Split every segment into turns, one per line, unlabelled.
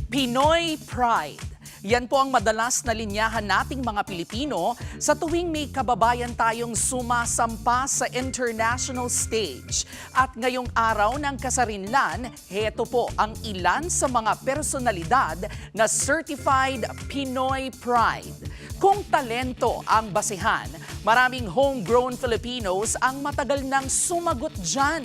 Pinoy Pride. Yan po ang madalas na linyahan nating mga Pilipino sa tuwing may kababayan tayong sumasampa sa international stage. At ngayong araw ng kasarinlan, heto po ang ilan sa mga personalidad na Certified Pinoy Pride. Kung talento ang basehan, maraming homegrown Filipinos ang matagal nang sumagot dyan.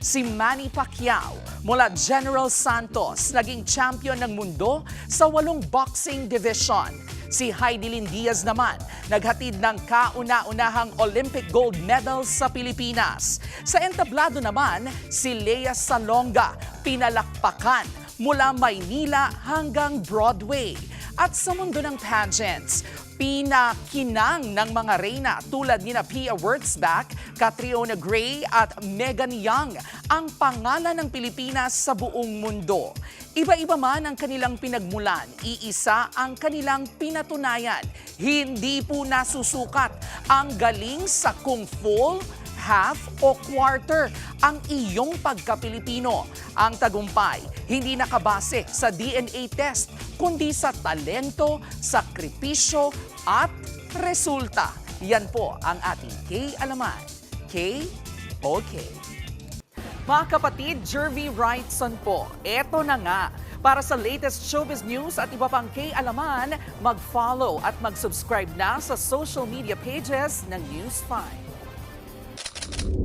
Si Manny Pacquiao mula General Santos, naging champion ng mundo sa 8 boxing division. Si Heidelin Diaz naman, naghatid ng kauna-unahang Olympic gold medal sa Pilipinas. Sa entablado naman, si Lea Salonga, pinalakpakan mula Maynila hanggang Broadway. At sa mundo ng pageants, pinakinang ng mga reyna tulad ni Pia Wurtzbach, Catriona Gray at Megan Young ang pangalan ng Pilipinas sa buong mundo. Iba-iba man ang kanilang pinagmulan, iisa ang kanilang pinatunayan. Hindi po nasusukat ang galing sa kung full, half o quarter ang iyong pagka-Pilipino. Ang tagumpay, hindi nakabase sa DNA test, kundi sa talento, sakripisyo at resulta. Yan po ang ating K-Alaman. K-OK. Mga kapatid, Jervy Wrightson po. Eto na nga. Para sa latest showbiz news at iba pang K-Alaman, mag-follow at mag-subscribe na sa social media pages ng News 5.